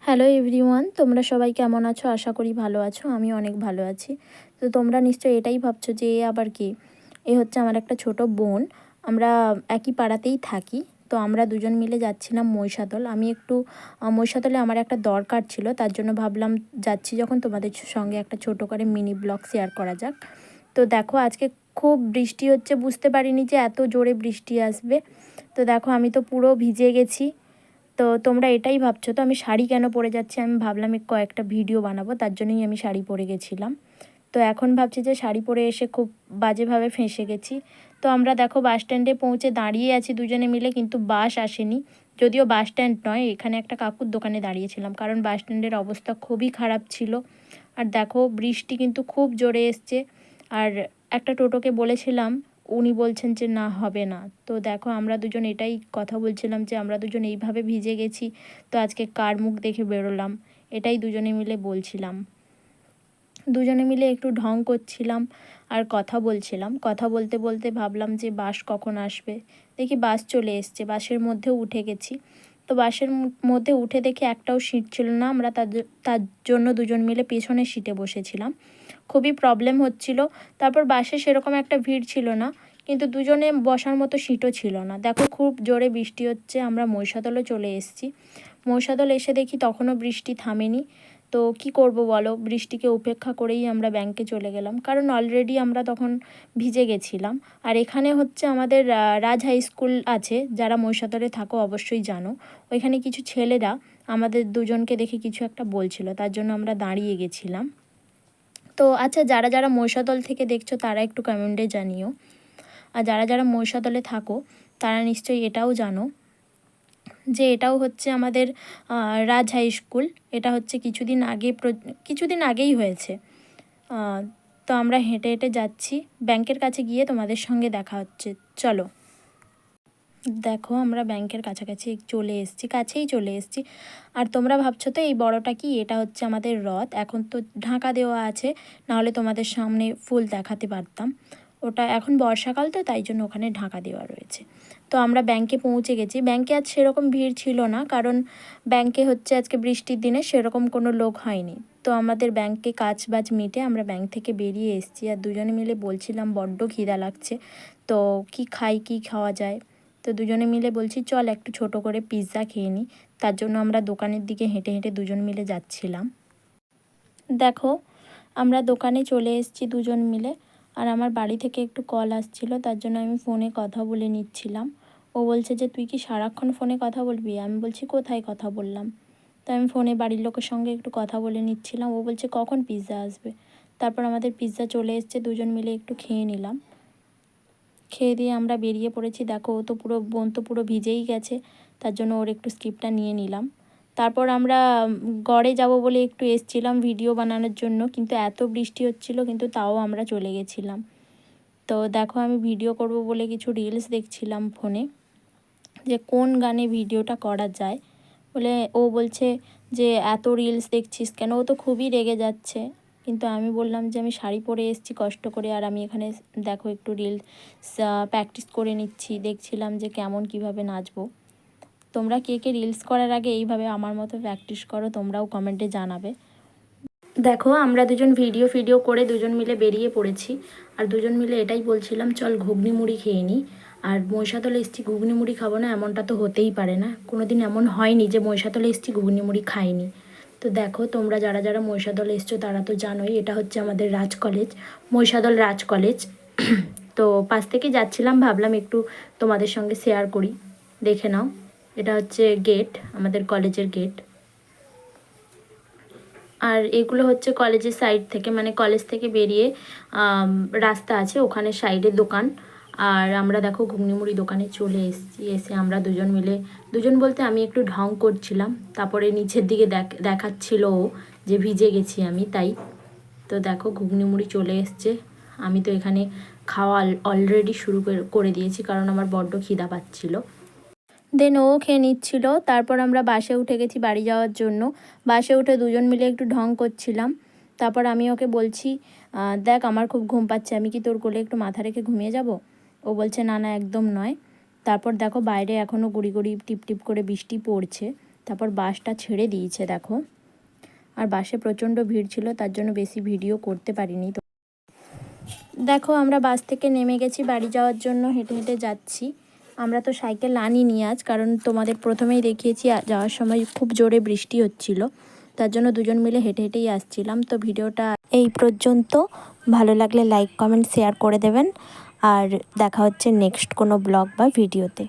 Hello everyone, তোমরা সবাই কেমন আছো? আশা করি ভালো আছো। আমি অনেক ভালো আছি। তো তোমরা নিশ্চয়ই এটাই ভাবছো যে এ আবার কে? এ হচ্ছে আমার একটা ছোট বোন। আমরা একই পাড়াতেই থাকি। তো আমরা দুজন মিলে যাচ্ছিলাম মহিষাদল। আমি একটু মহিষাদলে আমার একটা দরকার ছিল, তার জন্য ভাবলাম যাচ্ছি যখন তোমাদের সঙ্গে একটা ছোট করে মিনি ব্লগ শেয়ার করা যাক। তো দেখো আজকে খুব বৃষ্টি হচ্ছে, বুঝতে পারিনি যে এত জোরে বৃষ্টি আসবে। তো দেখো আমি তো পুরো ভিজে গেছি। তো তোমরা এটাই ভাবছো তো আমি শাড়ি কেন পরে যাচ্ছি। আমি ভাবলাম কয়েকটা ভিডিও বানাবো, তার জন্যই আমি শাড়ি পরে গেছিলাম। তো এখন ভাবছি যে শাড়ি পরে এসে খুব বাজেভাবে ফেঁসে গেছি। তো আমরা দেখো বাস স্ট্যান্ডে পৌঁছে দাঁড়িয়ে আছি দুজনে মিলে, কিন্তু বাস আসেনি। যদিও বাস স্ট্যান্ড নয়, এখানে একটা কাকুর দোকানে দাঁড়িয়েছিলাম, কারণ বাস স্ট্যান্ডের অবস্থা খুবই খারাপ ছিল। আর দেখো বৃষ্টি কিন্তু খুব জোরে এসছে। আর একটা টোটোকে বলেছিলাম, উনি বলছেন যে না, হবে না। তো দেখো আমরা দুজন এটাই কথা বলছিলাম যে আমরা দুজন এইভাবে ভিজে গেছি, তো আজকে কার মুখ দেখে বেরোলাম, এটাই দুজনে মিলে বলছিলাম। দুজনে মিলে একটু ঢং করছিলাম আর কথা বলছিলাম। কথা বলতে বলতে ভাবলাম যে বাস কখন আসবে। দেখি বাস চলে এসছে, বাসের মধ্যেও উঠে গেছি। তো বাসের মধ্যে উঠে দেখি একটাও সিট ছিল না। আমরা তার জন্য দুজন মিলে পেছনের সিটে বসেছিলাম। খুবই প্রবলেম হচ্ছিল। তারপর বাসে সেরকম একটা ভিড় ছিল না, কিন্তু দুজনে বসার মতো সিটও ছিল না। দেখো খুব জোরে বৃষ্টি হচ্ছে। আমরা মহিষাদলে চলে এসেছি। মহিষাদল এসে দেখি তখনও বৃষ্টি থামেনি। তো কি করব বলো, বৃষ্টিকে উপেক্ষা করেই আমরা ব্যাংকে চলে গেলাম, কারণ অলরেডি আমরা তখন ভিজে গেছিলাম। আর এখানে হচ্ছে আমাদের রাজ হাই স্কুল আছে, যারা মহিষাদলে থাকো অবশ্যই জানো। ওইখানে কিছু ছেলেরা আমাদের দুজনকে দেখে কিছু একটা বলছিল, তার জন্য আমরা দাঁড়িয়ে গেছিলাম। তো আচ্ছা, যারা যারা মহিষাদল থেকে দেখছো তারা একটু কমেন্টে জানিও। আর যারা যারা মহিষাদলে থাকো তারা নিশ্চয়ই এটাও জানো যে এটাও হচ্ছে আমাদের রাজ হাই স্কুল। এটা হচ্ছে কিছুদিন আগেই হয়েছে। তো আমরা হেঁটে হেঁটে যাচ্ছি, ব্যাংকের কাছে গিয়ে তোমাদের সঙ্গে দেখা হচ্ছে। চলো। দেখো আমরা ব্যাংকের কাছাকাছি কাছেই চলে এসেছি। আর তোমরা ভাবছো তো এই বড়টা কি? এটা হচ্ছে আমাদের রথ। এখন তো ঢাকা দেওয়া আছে, নাহলে তোমাদের সামনে ফুল দেখাতে পারতাম। ওটা এখন বর্ষাকাল, তো তাই জন্য ওখানে ঢাকা দেওয়া রয়েছে। তো আমরা ব্যাংকে পৌঁছে গেছি। ব্যাংকে আজ সেরকম ভিড় ছিল না, কারণ ব্যাংকে হচ্ছে আজকে বৃষ্টির দিনে সেরকম কোনো লোক হয়নি। তো আমাদের ব্যাংকে কাজ বাজ মিটে আমরা ব্যাংক থেকে বেরিয়ে এসেছি। আর দুজনে মিলে বলছিলাম বড্ড খিদা লাগছে, তো কি খাই, কি খাওয়া যায়। তো দুজনে মিলে বলছি চল একটু ছোট করে পিৎজা খেয়ে নিই। তার জন্য আমরা দোকানের দিকে হেঁটে হেঁটে দুজন মিলে যাচ্ছিলাম। দেখো আমরা দোকানে চলে এসেছি দুজন মিলে। আর আমার বাড়ি থেকে একটু কল আসছিল, তার জন্য আমি ফোনে কথা বলে নিচ্ছিলাম। ও বলছে যে তুই কি সারাক্ষণ ফোনে কথা বলবি? আমি বলছি কোথায় কথা বললাম। তো আমি ফোনে বাড়ির লোকের সঙ্গে একটু কথা বলে নিচ্ছিলাম। ও বলছে কখন পিৎজা আসবে। তারপর আমাদের পিৎজা চলে এসছে, দুজন মিলে একটু খেয়ে নিলাম। খেয়ে দিয়ে আমরা বেরিয়ে পড়েছি। দেখো ও তো বোন তো পুরো ভিজেই গেছে, তার জন্য ওর একটু স্কিপটা নিয়ে নিলাম। তারপর আমরা গড়ে যাব বলে একটু এসছিলাম ভিডিও বানানোর জন্য, কিন্তু এত বৃষ্টি হচ্ছিল, কিন্তু তাও আমরা চলে গেছিলাম। তো দেখো আমি ভিডিও করব বলে কিছু রিলস দেখছিলাম ফোনে, যে কোন গানে ভিডিওটা করা যায়। বলে ও বলছে যে এত রিলস দেখছিস কেন? ও তো খুবই রেগে যাচ্ছে। কিন্তু আমি বললাম যে আমি শাড়ি পরে এসেছি কষ্ট করে, আর আমি এখানে দেখো একটু রিলস প্র্যাকটিস করে নিচ্ছি, দেখছিলাম যে কেমন কিভাবে নাচবো। তোমরা কে কে রিলস করার আগে এইভাবে আমার মতো প্র্যাকটিস করো, তোমরাও কমেন্টে জানাবে। দেখো আমরা দুজন ভিডিও করে দুজন মিলে বেরিয়ে পড়েছি। আর দুজন মিলে এটাই বলছিলাম চল ঘুগনি মুড়ি খেয়ে নিই। আর মহিষাদলে এসেছি ঘুগনি মুড়ি খাবো না, এমনটা তো হতেই পারে না। কোনো দিন এমন হয়নি যে মহিষাদলে এসেছি ঘুগনি মুড়ি খাইনি। তো দেখো তোমরা যারা যারা মহিষাদলে এসছো তারা তো জানোই, এটা হচ্ছে আমাদের রাজ কলেজ, মহিষাদল রাজ কলেজ। তো পাশ থেকে যাচ্ছিলাম, ভাবলাম একটু তোমাদের সঙ্গে শেয়ার করি, দেখে নাও। এটা হচ্ছে গেট, আমাদের কলেজের গেট। আর এগুলো হচ্ছে কলেজের সাইড থেকে, মানে কলেজ থেকে বেরিয়ে রাস্তা আছে, ওখানে সাইডের দোকান। আর আমরা দেখো ঘুগনি মুড়ি দোকানে চলে এসেছি। এসে আমরা দুজন মিলে, দুজন বলতে আমি একটু ঢং করছিলাম, তারপরে নিচের দিকে দেখাচ্ছিল ও যে ভিজে গেছি আমি, তাই। তো দেখো ঘুগনি মুড়ি চলে এসছে। আমি তো এখানে খাওয়া অলরেডি শুরু করে দিয়েছি, কারণ আমার বড্ড খিদা পাচ্ছিলো। দেন ও খেয়ে নিচ্ছিল। তারপর আমরা বাসে উঠে গেছি বাড়ি যাওয়ার জন্য। বাসে উঠে দুজন মিলে একটু ঢং করছিলাম। তারপর আমি ওকে বলছি দেখ আমার খুব ঘুম পাচ্ছে, আমি কি তোর কোলে একটু মাথা রেখে ঘুমিয়ে যাব? ও বলছে না না, একদম নয়। তারপর দেখো বাইরে এখনও গুড়ি গুড়ি টিপ টিপ করে বৃষ্টি পড়ছে। তারপর বাসটা ছেড়ে দিয়েছে দেখো। আর বাসে প্রচণ্ড ভিড় ছিল, তার জন্য বেশি ভিডিও করতে পারিনি। তো দেখো আমরা বাস থেকে নেমে গেছি বাড়ি যাওয়ার জন্য, হেঁটে হেঁটে যাচ্ছি। আমরা তো সাইকেল আনিনি আজ, কারণ তোমাদের প্রথমেই দেখিয়েছি যাওয়ার সময় খুব জোরে বৃষ্টি হচ্ছিল, তার জন্য দুজন মিলে হেঁটে হেঁটেই আসছিলাম। তো ভিডিওটা এই পর্যন্ত। ভালো লাগলে লাইক কমেন্ট শেয়ার করে দেবেন, আর দেখা হচ্ছে নেক্সট কোনো ব্লগ বা ভিডিওতে।